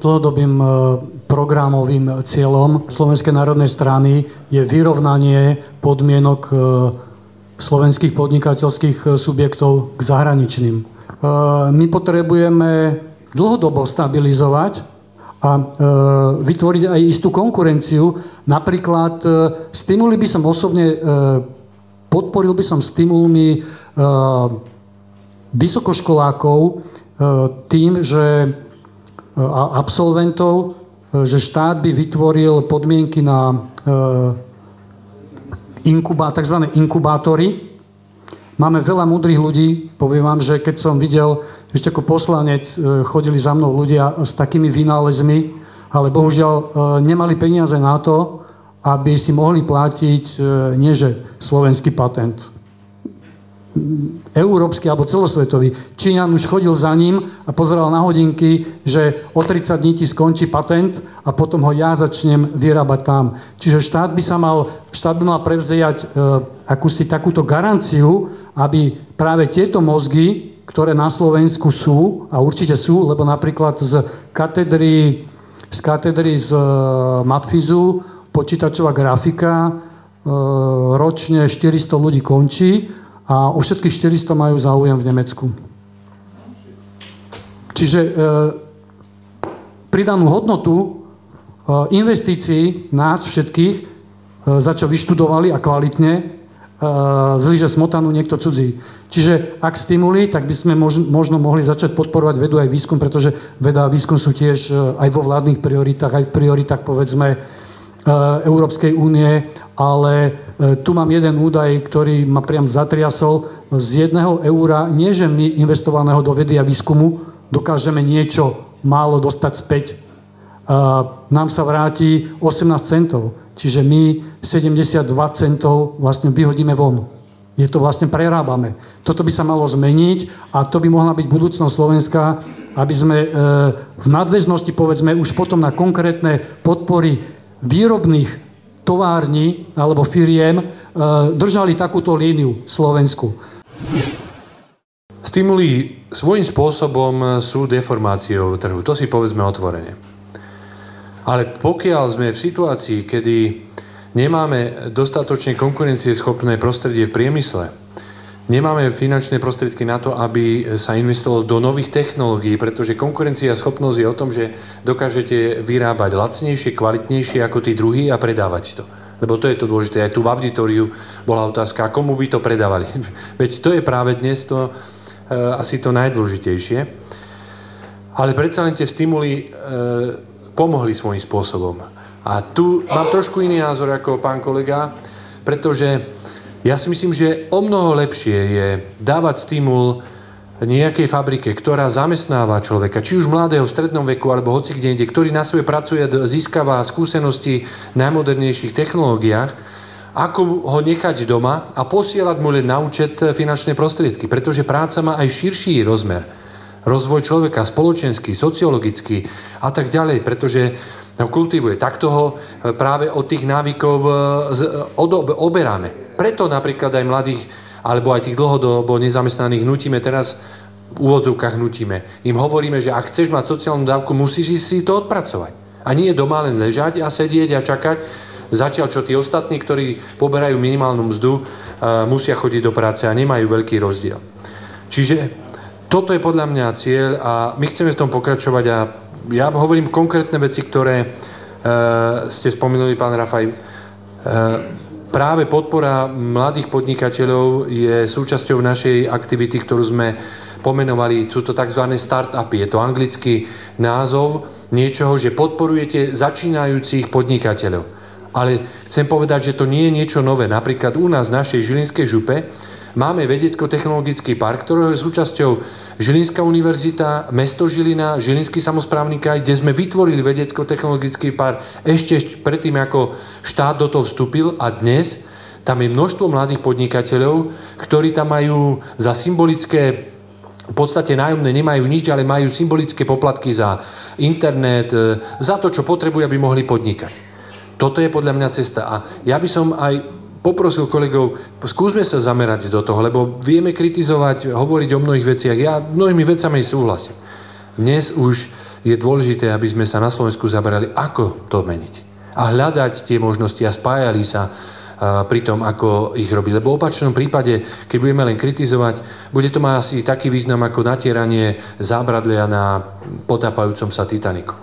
dlhodobým programovým cieľom Slovenskej národnej strany je vyrovnanie podmienok slovenských podnikateľských subjektov k zahraničným. My potrebujeme dlhodobo stabilizovať a vytvoriť aj istú konkurenciu. Napríklad stimuly by som osobne podporil by som stimulmi vysokoškolákov tým, že absolventov, že štát by vytvoril podmienky na tzv. Inkubátory. Máme veľa múdrych ľudí. Poviem vám, že keď som videl, ešte ako poslanec, chodili za mnou ľudia s takými vynálezmi, ale bohužiaľ nemali peniaze na to, aby si mohli platiť nieže slovenský patent. Európsky alebo celosvetový. Číňan už chodil za ním a pozeral na hodinky, že o 30 dní ti skončí patent a potom ho ja začnem vyrábať tam. Čiže štát by mal prevziať akúsi takúto garanciu, aby práve tieto mozgy, ktoré na Slovensku sú, a určite sú, lebo napríklad z katedry z Matfizu počítačová grafika ročne 400 ľudí končí a o všetkých 400 majú záujem v Nemecku. Čiže pridanú hodnotu investícií nás všetkých, za čo vyštudovali a kvalitne, zlíže smotanu niekto cudzí. Čiže ak stimuli, tak by sme možno mohli začať podporovať vedu aj výskum, pretože veda a výskum sú tiež aj vo vládnych prioritách, aj v prioritách, povedzme, Európskej únie, ale tu mám jeden údaj, ktorý ma priam zatriasol. Z 1 eura, nie že my investovaného do vedy a výskumu dokážeme niečo málo dostať späť. Nám sa vráti 18 centov, čiže my 72 centov vlastne vyhodíme von. Je to vlastne prerábame. Toto by sa malo zmeniť a to by mohla byť budúcnosť Slovenska, aby sme v nadväznosti, povedzme, už potom na konkrétne podpory výrobných tovární alebo firiem držali takúto líniu Slovensku. Stimuly svojím spôsobom sú deformáciou trhu. To si povedzme otvorene. Ale pokiaľ sme v situácii, kedy nemáme dostatočne konkurencieschopné prostredie v priemysle, nemáme finančné prostriedky na to, aby sa investovalo do nových technológií, pretože konkurencieschopnosť je o tom, že dokážete vyrábať lacnejšie, kvalitnejšie ako tí druhí a predávať to. Lebo to je to dôležité. Aj tu v auditoriu bola otázka, komu by to predávali. Veď to je práve dnes to asi to najdôležitejšie. Ale predsa len tie stimuly pomohli svojím spôsobom. A tu mám trošku iný názor ako pán kolega, pretože ja si myslím, že o mnoho lepšie je dávať stimul nejakej fabrike, ktorá zamestnáva človeka, či už mladého, v strednom veku, alebo hoci kde inde, ktorý na svoje pracuje a získava skúsenosti v najmodernejších technológiách, ako ho nechať doma a posielať mu len na účet finančné prostriedky. Pretože práca má aj širší rozmer. Rozvoj človeka, spoločenský, sociologický a tak ďalej, pretože kultivuje. Takto ho práve od tých návykov oberáme. Preto napríklad aj mladých, alebo aj tých dlhodobo nezamestnaných nutíme teraz, v úvodzovkách nutíme. Im hovoríme, že ak chceš mať sociálnu dávku, musíš si to odpracovať. A nie doma len ležať a sedieť a čakať, zatiaľ čo tí ostatní, ktorí poberajú minimálnu mzdu, musia chodiť do práce a nemajú veľký rozdiel. Čiže toto je podľa mňa cieľ a my chceme v tom pokračovať a ja hovorím konkrétne veci, ktoré ste spomenuli, pán Rafaj. Práve podpora mladých podnikateľov je súčasťou našej aktivity, ktorú sme pomenovali, sú to tzv. Start-upy. Je to anglický názov niečoho, že podporujete začínajúcich podnikateľov. Ale chcem povedať, že to nie je niečo nové. Napríklad u nás v našej Žilinskej župe máme vedecko-technologický park, ktorého je súčasťou Žilinská univerzita, mesto Žilina, Žilinský samosprávny kraj, kde sme vytvorili vedecko-technologický park ešte predtým, ako štát do toho vstúpil a dnes tam je množstvo mladých podnikateľov, ktorí tam majú za symbolické, v podstate nájomné nemajú nič, ale majú symbolické poplatky za internet, za to, čo potrebujú, aby mohli podnikať. Toto je podľa mňa cesta. A ja by som aj poprosil kolegov, skúsme sa zamerať do toho, lebo vieme kritizovať, hovoriť o mnohých veciach. Ja mnohými vecami súhlasím. Dnes už je dôležité, aby sme sa na Slovensku zaberali, ako to meniť. A hľadať tie možnosti a spájali sa pri tom, ako ich robiť. Lebo v opačnom prípade, keď budeme len kritizovať, bude to mať asi taký význam ako natieranie zábradlia na potápajúcom sa Titaniku.